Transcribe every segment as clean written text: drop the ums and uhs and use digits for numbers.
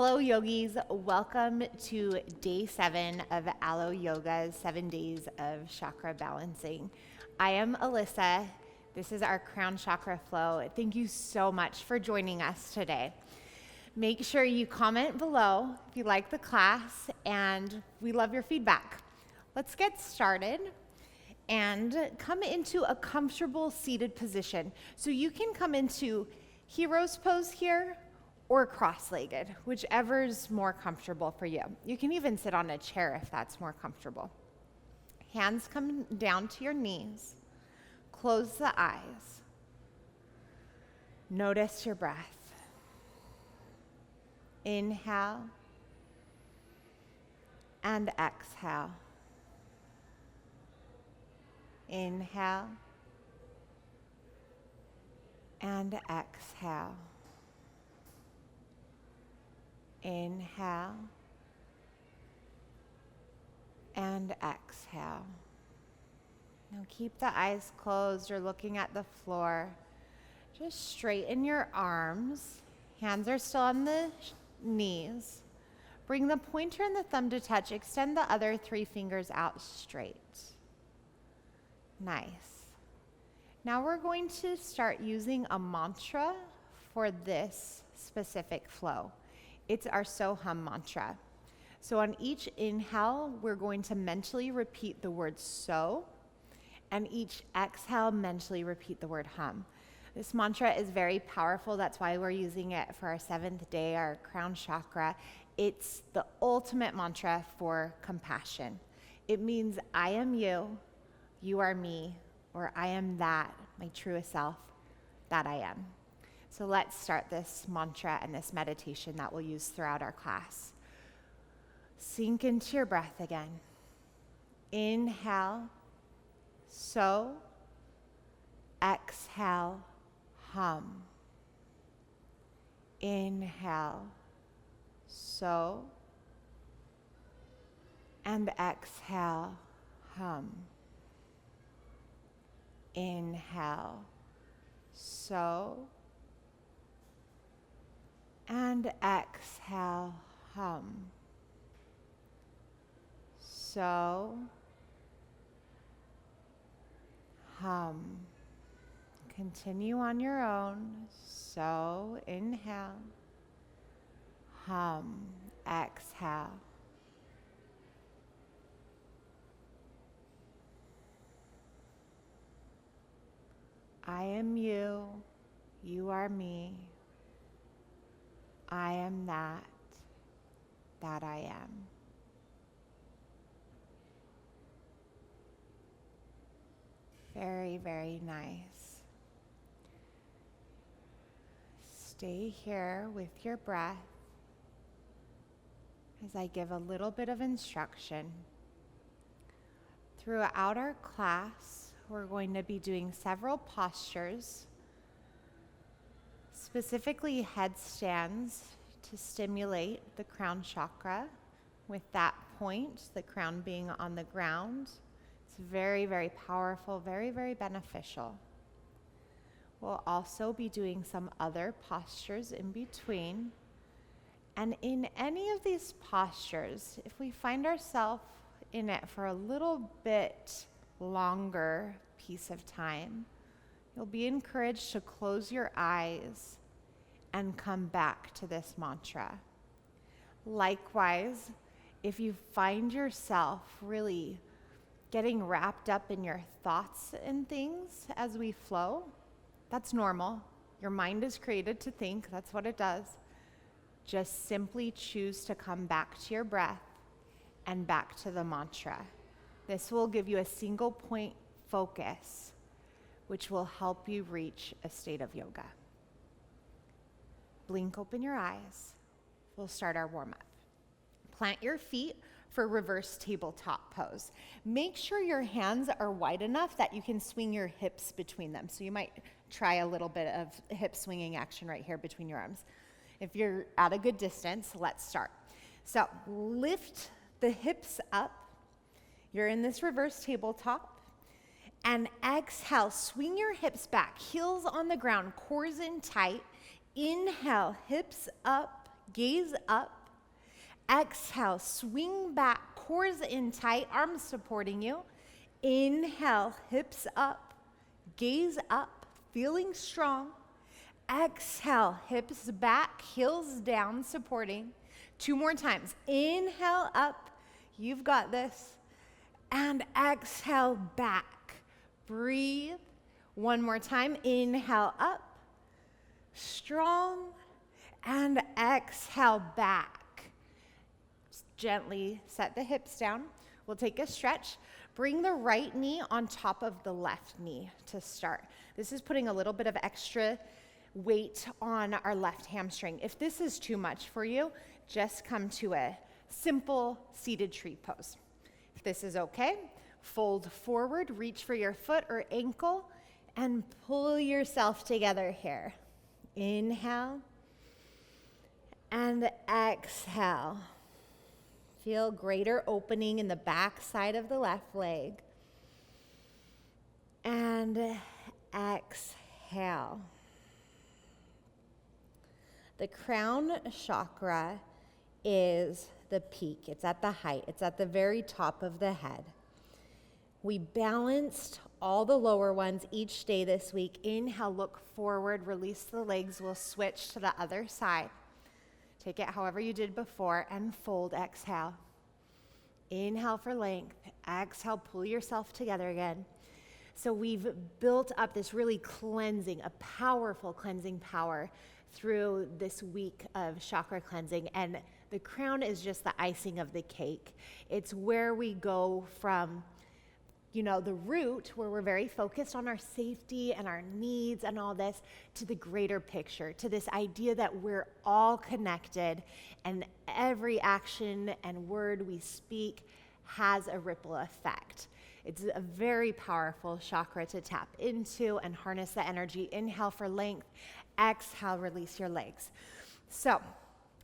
Hello, yogis. Welcome to day 7 of Aloe Yoga's 7 days of chakra balancing. I am Alissa. This is our crown chakra flow. Thank you so much for joining us today. Make sure you comment below if you like the class, and we love your feedback. Let's get started and come into a comfortable seated position. So you can come into hero's pose here, or cross-legged, whichever's more comfortable for you. You can even sit on a chair if that's more comfortable. Hands come down to your knees. Close the eyes. Notice your breath. Inhale and exhale. Inhale and exhale. Inhale and exhale. Now keep the eyes closed or looking at the floor. Just straighten your arms. Hands are still on the knees. Bring the pointer and the thumb to touch. Extend the other 3 fingers out straight. Nice. Now we're going to start using a mantra for this specific flow. It's our So-Hum mantra. So on each inhale, we're going to mentally repeat the word so, and each exhale, mentally repeat the word hum. This mantra is very powerful. That's why we're using it for our 7th day, our crown chakra. It's the ultimate mantra for compassion. It means I am you, you are me, or I am that, my truest self, that I am. So let's start this mantra and this meditation that we'll use throughout our class. Sink into your breath again. Inhale, so. Exhale, hum. Inhale, so. And exhale, hum. Inhale, so. And exhale, hum. So, hum. Continue on your own. So, inhale, hum, exhale. I am you, you are me. I am that I am. Very, very nice. Stay here with your breath as I give a little bit of instruction. Throughout our class, we're going to be doing several postures, specifically headstands, to stimulate the crown chakra with that point, the crown being on the ground. It's very, very powerful, very, very beneficial. We'll also be doing some other postures in between. And in any of these postures, if we find ourselves in it for a little bit longer piece of time, you'll be encouraged to close your eyes and come back to this mantra. Likewise, if you find yourself really getting wrapped up in your thoughts and things as we flow, that's normal. Your mind is created to think, that's what it does. Just simply choose to come back to your breath and back to the mantra. This will give you a single point focus, which will help you reach a state of yoga. Blink open your eyes. We'll start our warm-up. Plant your feet for reverse tabletop pose. Make sure your hands are wide enough that you can swing your hips between them. So you might try a little bit of hip swinging action right here between your arms. If you're at a good distance, let's start. So lift the hips up. You're in this reverse tabletop. And exhale, swing your hips back, heels on the ground, cores in tight. Inhale, hips up, gaze up. Exhale, swing back, cores in tight, arms supporting you. Inhale, hips up, gaze up, feeling strong. Exhale, hips back, heels down, supporting. 2 more times. Inhale up, you've got this. And exhale back. Breathe. 1 more time. Inhale up, strong, and exhale back. Gently set the hips down. We'll take a stretch. Bring the right knee on top of the left knee to start. This is putting a little bit of extra weight on our left hamstring. If this is too much for you, just come to a simple seated tree pose. If this is okay, fold forward, reach for your foot or ankle, and pull yourself together here. Inhale and exhale. Feel greater opening in the back side of the left leg. And exhale. The crown chakra is the peak. It's at the height. It's at the very top of the head. We balanced all the lower ones each day this week. Inhale, look forward, release the legs. We'll switch to the other side. Take it however you did before and fold, exhale. Inhale for length. Exhale, pull yourself together again. So we've built up this really cleansing, a powerful cleansing power through this week of chakra cleansing. And the crown is just the icing of the cake. It's where we go from the root, where we're very focused on our safety and our needs and all this, to the greater picture, to this idea that we're all connected and every action and word we speak has a ripple effect. It's a very powerful chakra to tap into and harness the energy. Inhale for length, exhale, release your legs. So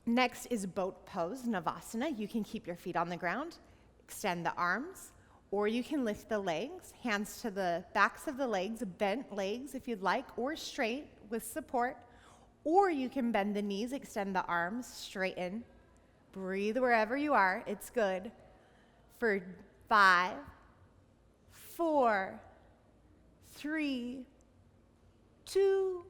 next is boat pose, Navasana. You can keep your feet on the ground, extend the arms, or you can lift the legs, hands to the backs of the legs, bent legs if you'd like, or straight with support. Or you can bend the knees, extend the arms, straighten. Breathe wherever you are, it's good. For 5, 4, 3, 2,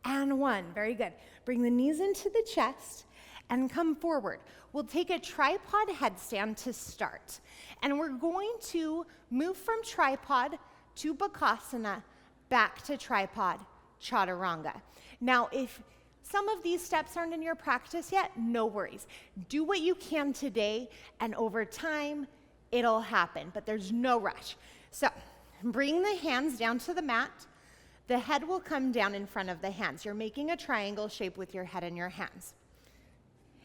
and 1. Very good. Bring the knees into the chest and come forward. We'll take a tripod headstand to start. And we're going to move from tripod to Bakasana, back to tripod, Chaturanga. Now, if some of these steps aren't in your practice yet, no worries. Do what you can today, and over time, it'll happen, but there's no rush. So, bring the hands down to the mat. The head will come down in front of the hands. You're making a triangle shape with your head and your hands.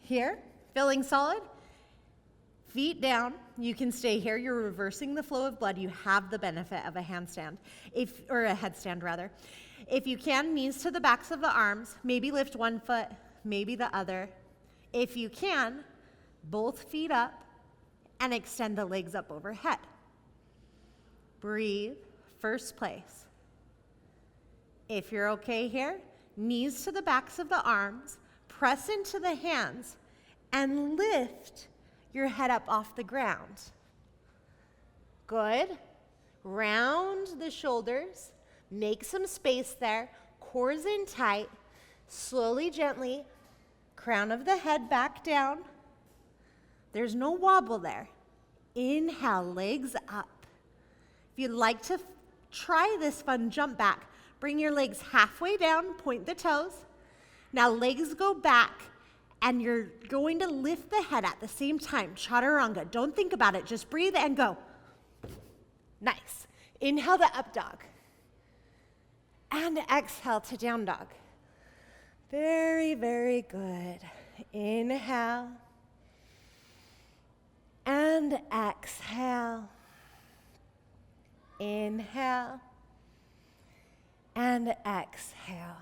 Here, feeling solid? Feet down. You can stay here. You're reversing the flow of blood. You have the benefit of a handstand, or a headstand rather. If you can, knees to the backs of the arms. Maybe lift one foot, maybe the other. If you can, both feet up and extend the legs up overhead. Breathe, first place. If you're okay here, knees to the backs of the arms, press into the hands, and lift your head up off the ground. Good. Round the shoulders, make some space there, cores in tight, slowly, gently, crown of the head back down. There's no wobble there. Inhale, legs up. If you'd like to try this fun jump back, bring your legs halfway down, point the toes. Now legs go back, and you're going to lift the head at the same time, Chaturanga. Don't think about it, just breathe and go. Nice. Inhale to up dog. And exhale to down dog. Very, very good. Inhale. And exhale. Inhale. And exhale.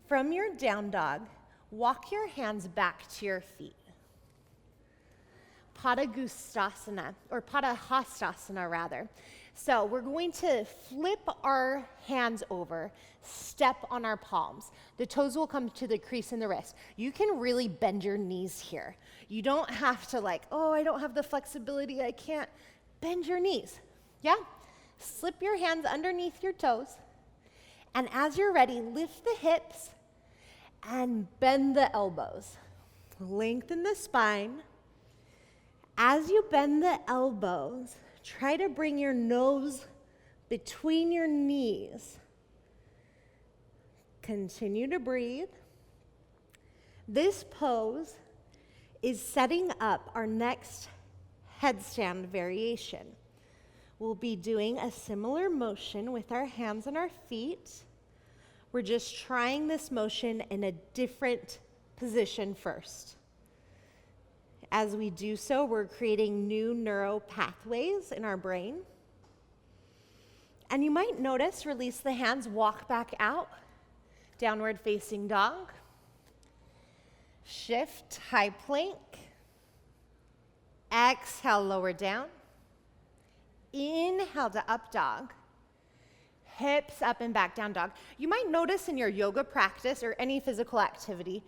From your down dog, walk your hands back to your feet. Padagustasana, or Padahastasana rather. So we're going to flip our hands over, step on our palms. The toes will come to the crease in the wrist. You can really bend your knees here. You don't have to oh, I don't have the flexibility, I can't. Bend your knees, yeah? Slip your hands underneath your toes. And as you're ready, lift the hips and bend the elbows. Lengthen the spine. As you bend the elbows, try to bring your nose between your knees. Continue to breathe. This pose is setting up our next headstand variation. We'll be doing a similar motion with our hands and our feet. We're just trying this motion in a different position first. As we do so, we're creating new neural pathways in our brain. And you might notice, release the hands, walk back out, downward facing dog. Shift, high plank. Exhale, lower down. Inhale to up dog. Hips up and back down dog. You might notice in your yoga practice or any physical activity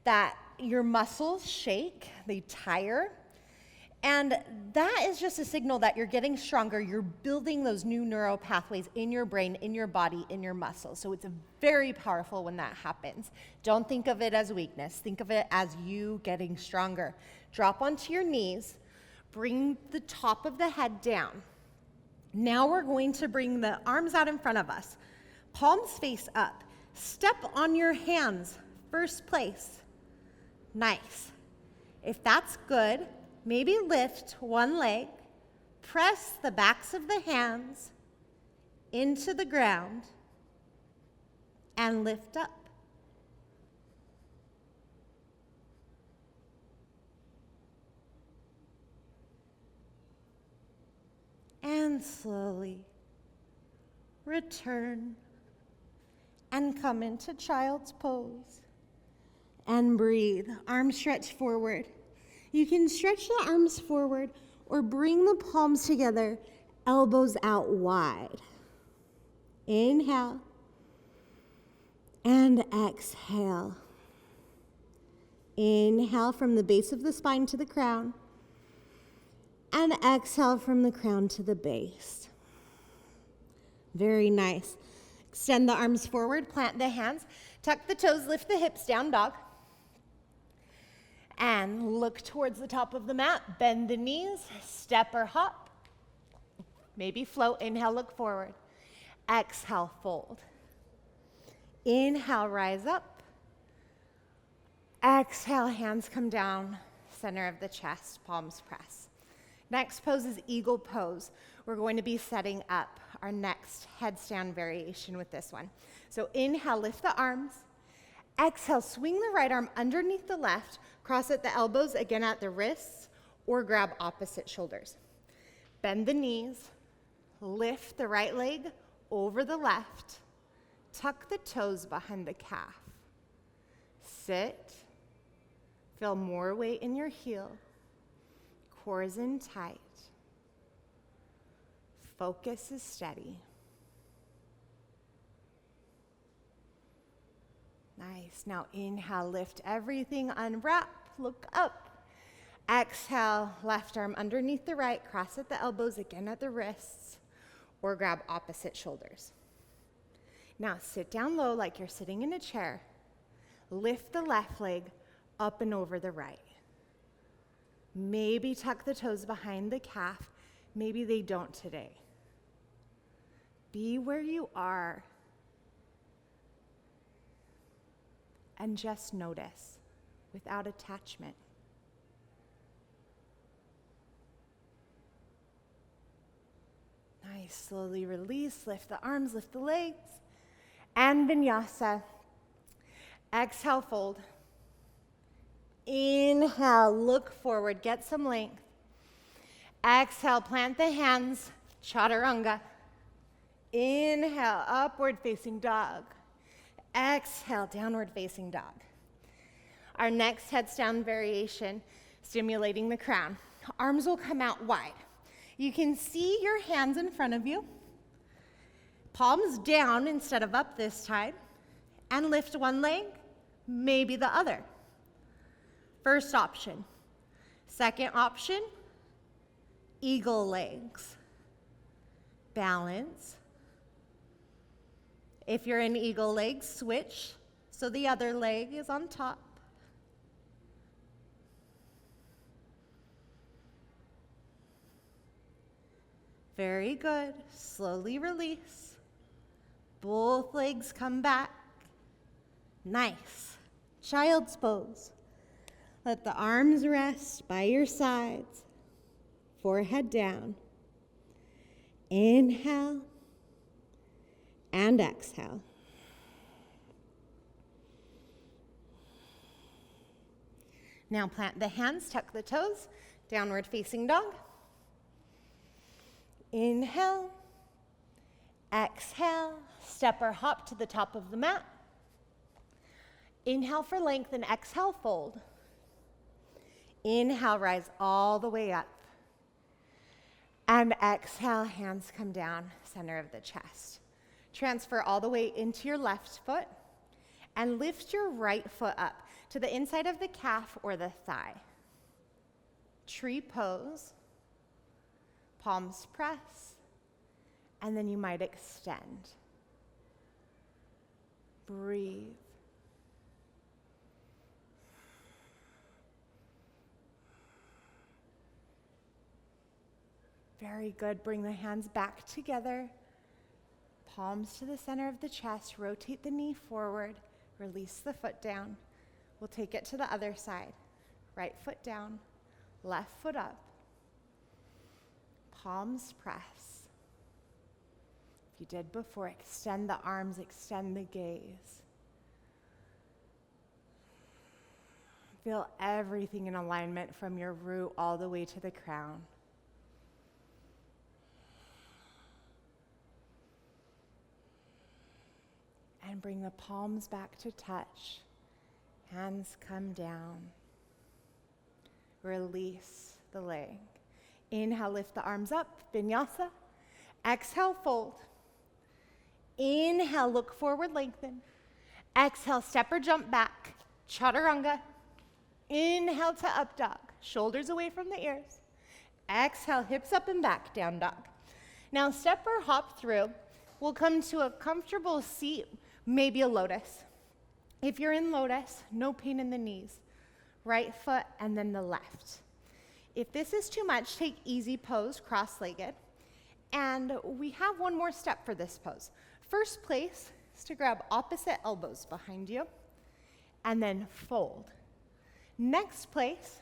that your muscles shake, they tire, and that is just a signal that you're getting stronger. You're building those new neural pathways in your brain, in your body, in your muscles. So it's very powerful when that happens. Don't think of it as weakness. Think of it as you getting stronger. Drop onto your knees. Bring the top of the head down. Now we're going to bring the arms out in front of us. Palms face up. Step on your hands. First place. Nice. If that's good, maybe lift one leg. Press the backs of the hands into the ground and lift up. And slowly return and come into child's pose. And breathe. Arms stretch forward. You can stretch the arms forward or bring the palms together, elbows out wide. Inhale and exhale. Inhale from the base of the spine to the crown. And exhale from the crown to the base. Very nice. Extend the arms forward, plant the hands, tuck the toes, lift the hips, down dog. And look towards the top of the mat, bend the knees, step or hop. Maybe float, inhale, look forward. Exhale, fold. Inhale, rise up. Exhale, hands come down, center of the chest, palms press. Next pose is eagle pose. We're going to be setting up our next headstand variation with this one. So inhale, lift the arms. Exhale, swing the right arm underneath the left, cross at the elbows, again at the wrists, or grab opposite shoulders. Bend the knees, lift the right leg over the left, tuck the toes behind the calf. Sit, feel more weight in your heel. Core is in tight. Focus is steady. Nice. Now inhale, lift everything, unwrap, look up. Exhale, left arm underneath the right, cross at the elbows, again at the wrists, or grab opposite shoulders. Now sit down low like you're sitting in a chair. Lift the left leg up and over the right. Maybe tuck the toes behind the calf. Maybe they don't today. Be where you are and just notice without attachment. Nice. Slowly release, lift the arms, lift the legs, and vinyasa. Exhale, fold. Inhale, look forward, get some length. Exhale, plant the hands, chaturanga. Inhale, upward facing dog. Exhale, downward facing dog. Our next headstand variation, stimulating the crown. Arms will come out wide. You can see your hands in front of you, palms down instead of up this time, and lift one leg, maybe the other. First option. Second option, eagle legs. Balance. If you're in eagle legs, switch so the other leg is on top. Very good. Slowly release. Both legs come back. Nice. Child's pose. Let the arms rest by your sides. Forehead down. Inhale and exhale. Now plant the hands, tuck the toes, downward facing dog. Inhale, exhale, step or hop to the top of the mat. Inhale for length and exhale, fold. Inhale, rise all the way up. And exhale, hands come down, center of the chest. Transfer all the way into your left foot and lift your right foot up to the inside of the calf or the thigh. Tree pose, palms press, and then you might extend. Breathe. Very good. Bring the hands back together. Palms to the center of the chest. Rotate the knee forward. Release the foot down. We'll take it to the other side. Right foot down. Left foot up. Palms press. If you did before, extend the arms, extend the gaze. Feel everything in alignment from your root all the way to the crown. And bring the palms back to touch. Hands come down. Release the leg. Inhale, lift the arms up, vinyasa. Exhale, fold. Inhale, look forward, lengthen. Exhale, step or jump back, chaturanga. Inhale to up dog, shoulders away from the ears. Exhale, hips up and back, down dog. Now step or hop through. We'll come to a comfortable seat, maybe a lotus. If you're in lotus, no pain in the knees. Right foot and then the left. If this is too much, take easy pose, cross-legged. And we have one more step for this pose. First place is to grab opposite elbows behind you and then fold. Next place,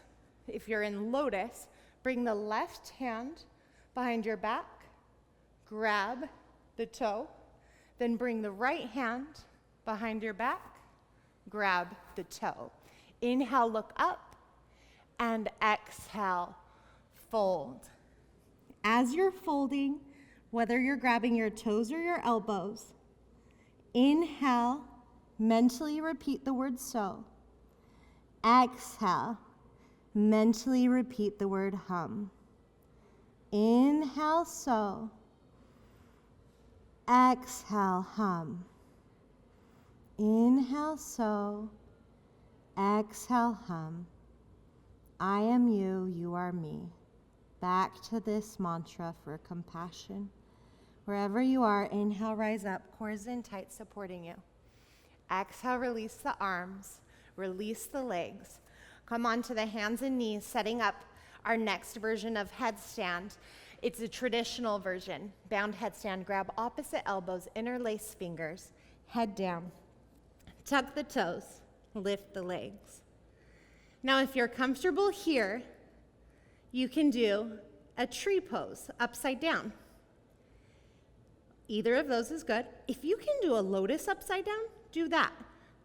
if you're in lotus, bring the left hand behind your back, grab the toe, then bring the right hand behind your back, grab the toe. Inhale, look up, and exhale, fold. As you're folding, whether you're grabbing your toes or your elbows, inhale, mentally repeat the word so. Exhale, mentally repeat the word hum. Inhale, so. Exhale, hum. Inhale, so. Exhale, hum. I am you, you are me. Back to this mantra for compassion. Wherever you are, inhale, rise up, cores in tight, supporting you. Exhale, release the arms, release the legs. Come onto the hands and knees, setting up our next version of headstand. It's a traditional version. Bound headstand, grab opposite elbows, interlace fingers, head down. Tuck the toes, lift the legs. Now, if you're comfortable here, you can do a tree pose, upside down. Either of those is good. If you can do a lotus upside down, do that.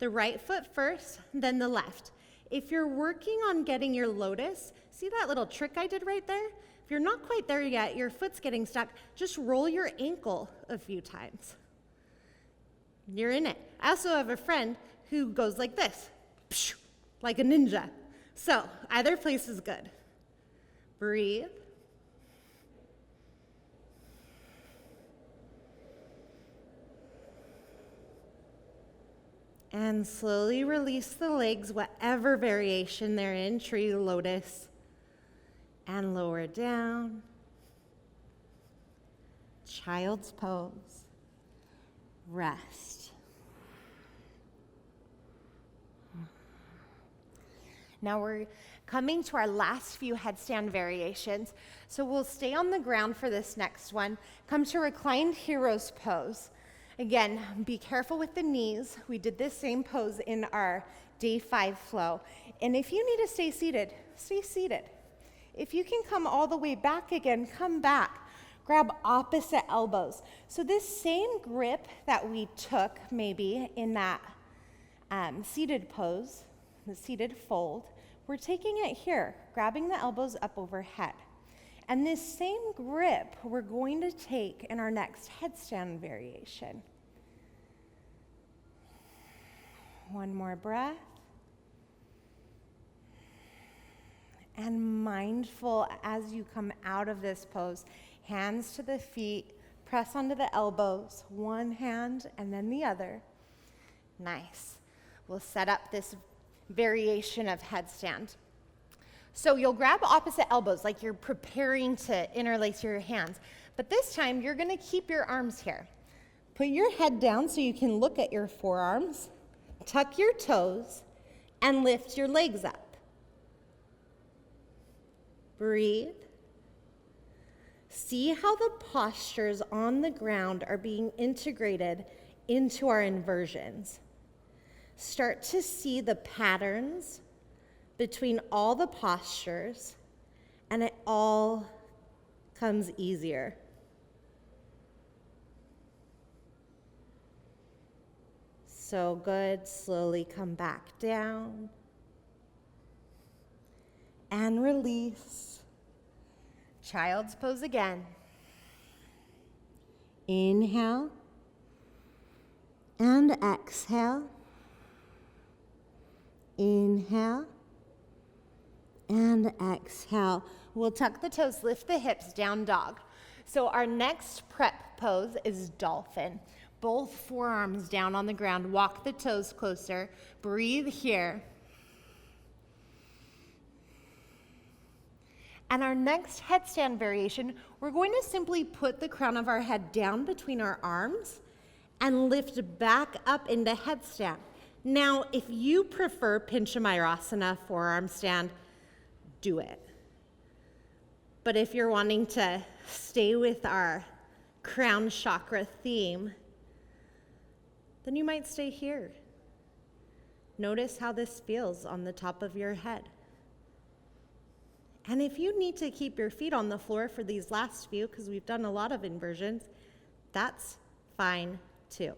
The right foot first, then the left. If you're working on getting your lotus, see that little trick I did right there? If you're not quite there yet, your foot's getting stuck, just roll your ankle a few times. You're in it. I also have a friend who goes like this, like a ninja. So either place is good. Breathe. And slowly release the legs, whatever variation they're in, tree, lotus, and lower down. Child's pose. Rest. Now we're coming to our last few headstand variations. So we'll stay on the ground for this next one. Come to reclined hero's pose. Again, be careful with the knees. We did this same pose in our day 5 flow. And if you need to stay seated, stay seated. If you can come all the way back again, come back. Grab opposite elbows. So this same grip that we took maybe in that seated pose, the seated fold, we're taking it here, grabbing the elbows up overhead. And this same grip we're going to take in our next headstand variation. One more breath. And mindful as you come out of this pose, hands to the feet, press onto the elbows, one hand and then the other. Nice. We'll set up this variation of headstand. So you'll grab opposite elbows like you're preparing to interlace your hands, but this time you're going to keep your arms here. Put your head down so you can look at your forearms, tuck your toes, and lift your legs up. Breathe. See how the postures on the ground are being integrated into our inversions. Start to see the patterns between all the postures, and it all comes easier. So good. Slowly come back down and release. Child's pose again. Inhale and exhale. Inhale and exhale. We'll tuck the toes, lift the hips, down dog. So our next prep pose is dolphin. Both forearms down on the ground. Walk the toes closer. Breathe here. And our next headstand variation, we're going to simply put the crown of our head down between our arms and lift back up into headstand. Now, if you prefer Pinchamayurasana forearm stand, do it. But if you're wanting to stay with our crown chakra theme, then you might stay here. Notice how this feels on the top of your head. And if you need to keep your feet on the floor for these last few, because we've done a lot of inversions, that's fine too.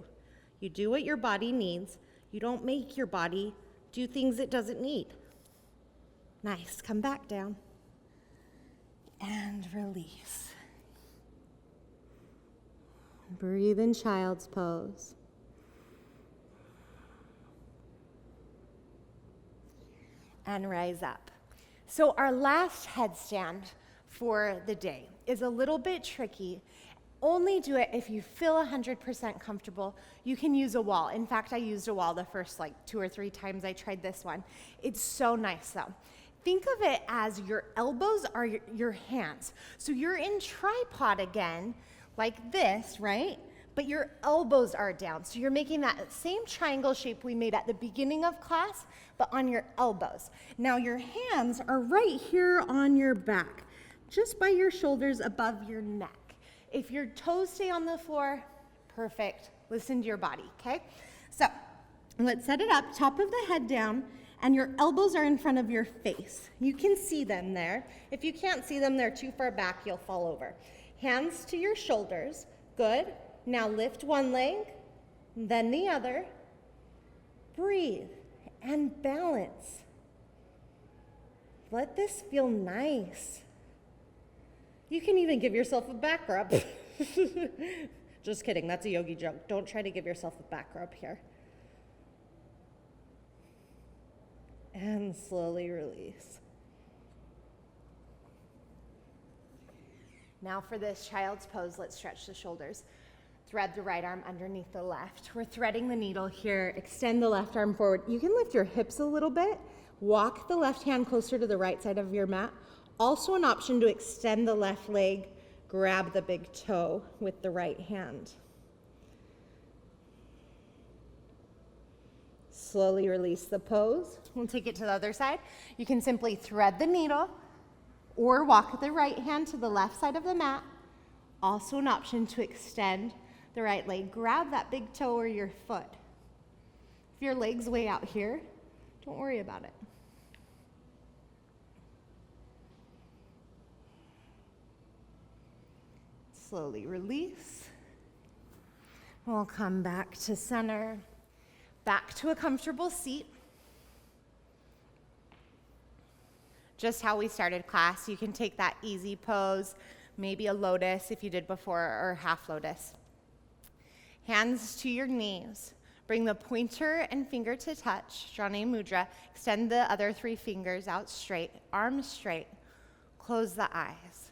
You do what your body needs. You don't make your body do things it doesn't need. Nice. Come back down. And release. Breathe in child's pose. And rise up. So our last headstand for the day is a little bit tricky. Only do it if you feel 100% comfortable. You can use a wall. In fact, I used a wall the first 2 or 3 times I tried this one. It's so nice though. Think of it as your elbows are your hands. So you're in tripod again, like this, right? But your elbows are down. So you're making that same triangle shape we made at the beginning of class, but on your elbows. Now your hands are right here on your back, just by your shoulders above your neck. If your toes stay on the floor, perfect. Listen to your body, okay? So let's set it up, top of the head down, and your elbows are in front of your face. You can see them there. If you can't see them, they're too far back, you'll fall over. Hands to your shoulders, good. Now lift one leg, then the other. Breathe and balance. Let this feel nice. You can even give yourself a back rub. Just kidding, that's a yogi joke. Don't try to give yourself a back rub here. And slowly release. Now for this child's pose, let's stretch the shoulders. Thread the right arm underneath the left. We're threading the needle here. Extend the left arm forward. You can lift your hips a little bit. Walk the left hand closer to the right side of your mat. Also an option to extend the left leg. Grab the big toe with the right hand. Slowly release the pose. We'll take it to the other side. You can simply thread the needle or walk the right hand to the left side of the mat. Also an option to extend the right leg. Grab that big toe or your foot. If your leg's way out here, don't worry about it. Slowly release. We'll come back to center, back to a comfortable seat. Just how we started class, you can take that easy pose, maybe a lotus if you did before, or half lotus. Hands to your knees. Bring the pointer and finger to touch, Jnana Mudra. Extend the other 3 fingers out straight, arms straight. Close the eyes.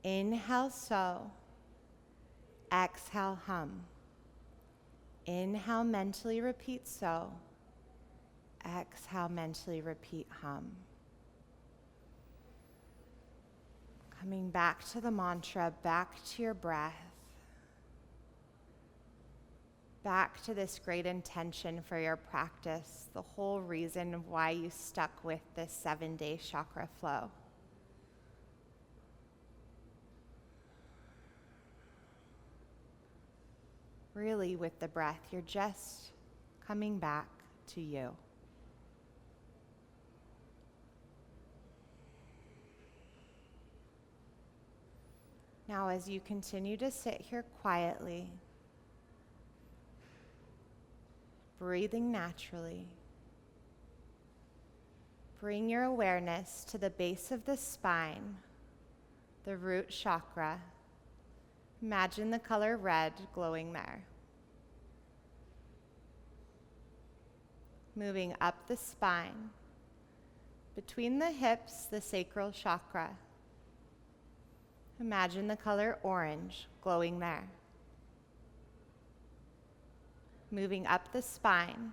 Inhale, so. Exhale, hum. Inhale, mentally repeat so. Exhale, mentally repeat hum. Coming back to the mantra, back to your breath. Back to this great intention for your practice, the whole reason why you stuck with this 7-day chakra flow. Really, with the breath, you're just coming back to you. Now, as you continue to sit here quietly, breathing naturally, bring your awareness to the base of the spine, the root chakra. Imagine the color red glowing there. Moving up the spine, between the hips, the sacral chakra. Imagine the color orange glowing there. Moving up the spine,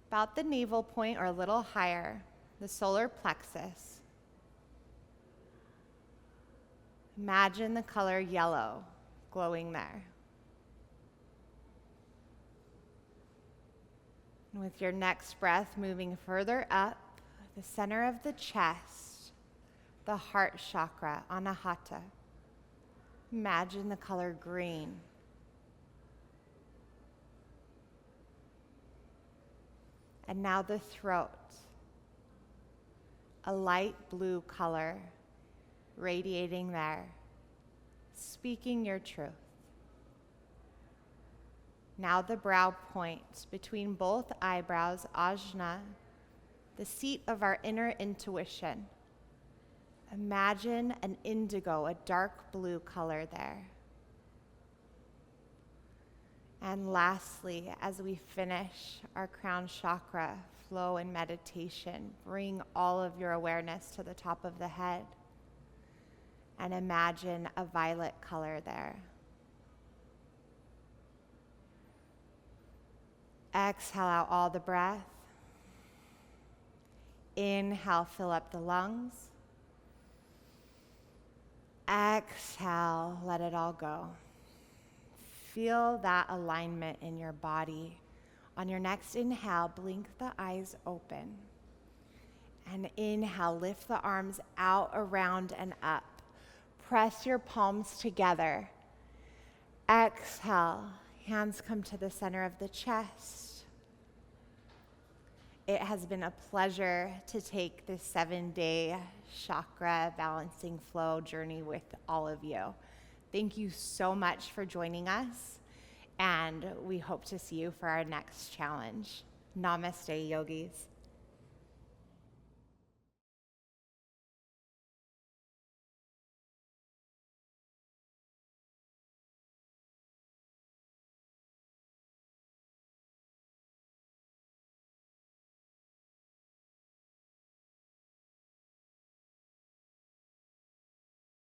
about the navel point or a little higher, the solar plexus. Imagine the color yellow glowing there. And with your next breath, moving further up, the center of the chest, the heart chakra, anahata. Imagine the color green. And now the throat, a light blue color radiating there, speaking your truth. Now the brow point between both eyebrows, ajna, the seat of our inner intuition. Imagine an indigo, a dark blue color there. And lastly, as we finish our crown chakra flow and meditation, bring all of your awareness to the top of the head and imagine a violet color there. Exhale out all the breath. Inhale, fill up the lungs. Exhale, let it all go. Feel that alignment in your body. On your next inhale, blink the eyes open. And inhale, lift the arms out, around, and up. Press your palms together. Exhale, hands come to the center of the chest. It has been a pleasure to take this 7-day chakra balancing flow journey with all of you. Thank you so much for joining us, and we hope to see you for our next challenge. Namaste, yogis.